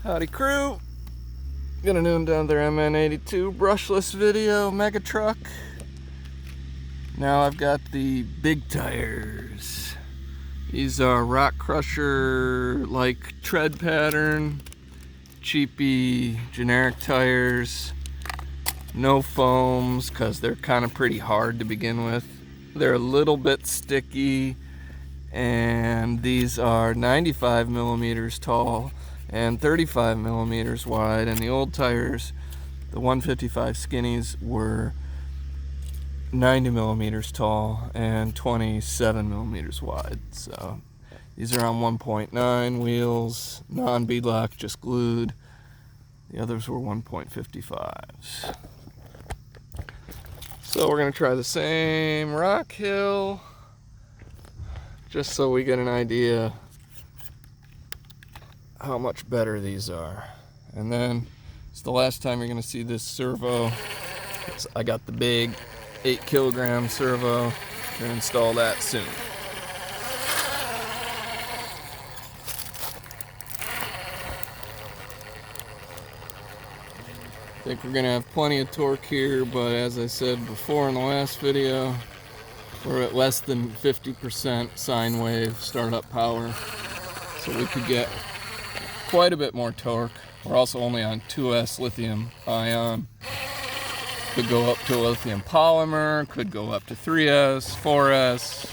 Howdy crew, got a new one down there, MN82 brushless video, mega truck. Now I've got the big tires. These are rock crusher like tread pattern, cheapy generic tires, no foams because they're kind of pretty hard to begin with. They're a little bit sticky, and these are 95 millimeters tall and 35 millimeters wide, and the old tires, the 155 skinnies, were 90 millimeters tall and 27 millimeters wide. So these are on 1.9 wheels, non-beadlock, just glued. The others were 1.55s. So we're gonna try the same rock hill just so we get an idea how much better these are. And then it's the last time you're going to see this servo. I got the big 8 kilogram servo. I'm going to install that soon. I think we're going to have plenty of torque here, but as I said before in the last video, we're at less than 50% sine wave startup power, so we could get quite a bit more torque. We're also only on 2S lithium ion. Could go up to a lithium polymer, could go up to 3S, 4S,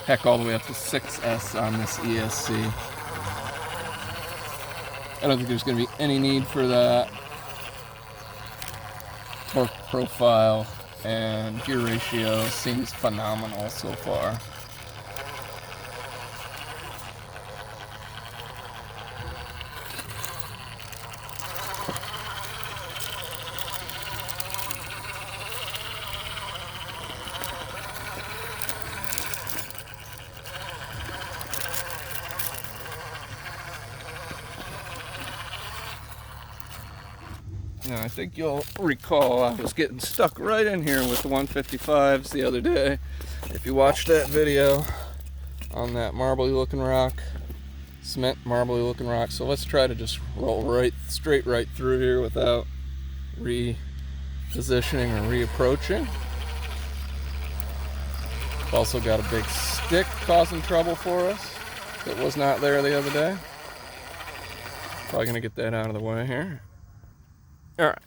heck, all the way up to 6S on this ESC. I don't think there's going to be any need for that. Torque profile and gear ratio seems phenomenal so far. Now, I think you'll recall I was getting stuck right in here with the 155s the other day. If you watched that video on that marbly looking rock, cement marbly looking rock. So let's try to just roll straight right through here without repositioning or reapproaching. Also got a big stick causing trouble for us that was not there the other day. Probably gonna get that out of the way here. All right,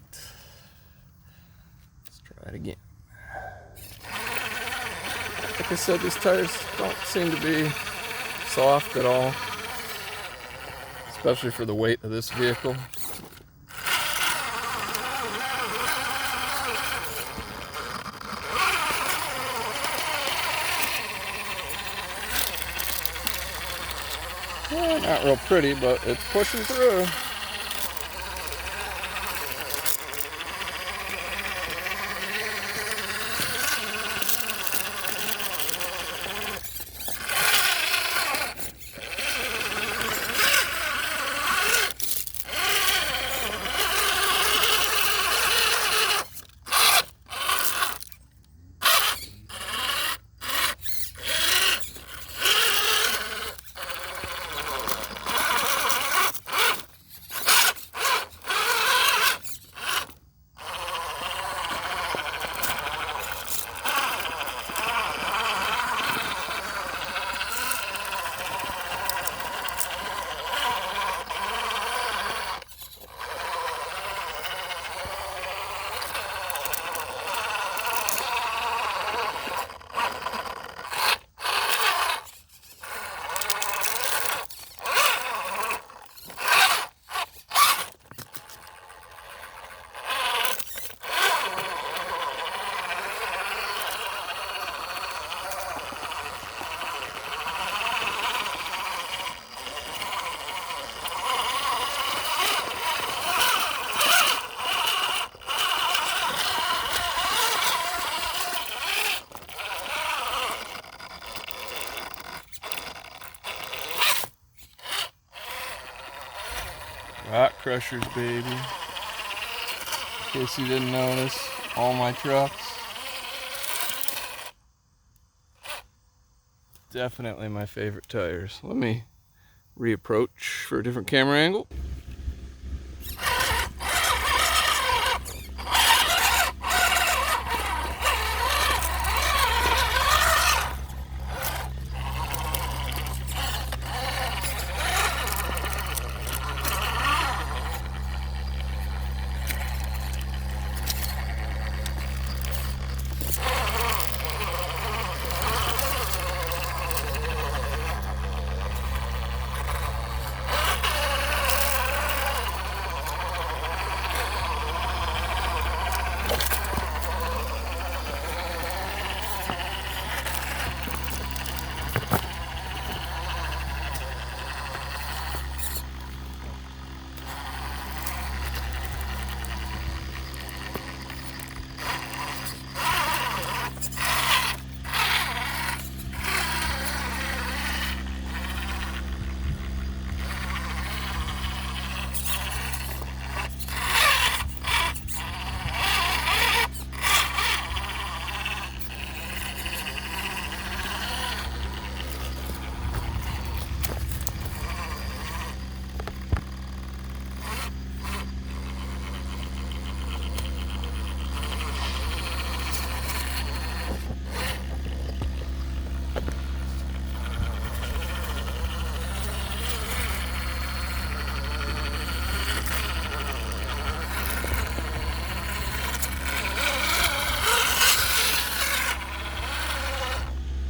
let's try it again. Like I said, these tires don't seem to be soft at all, especially for the weight of this vehicle. Yeah, not real pretty, but it's pushing through. Rock crushers, baby. In case you didn't notice, all my trucks. Definitely my favorite tires. Let me reapproach for a different camera angle.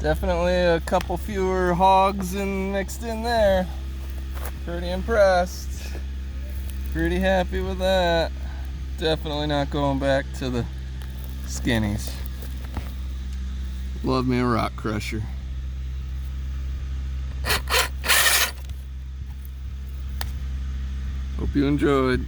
Definitely a couple fewer hogs mixed in there. Pretty impressed. Pretty happy with that. Definitely not going back to the skinnies. Love me a rock crusher. Hope you enjoyed.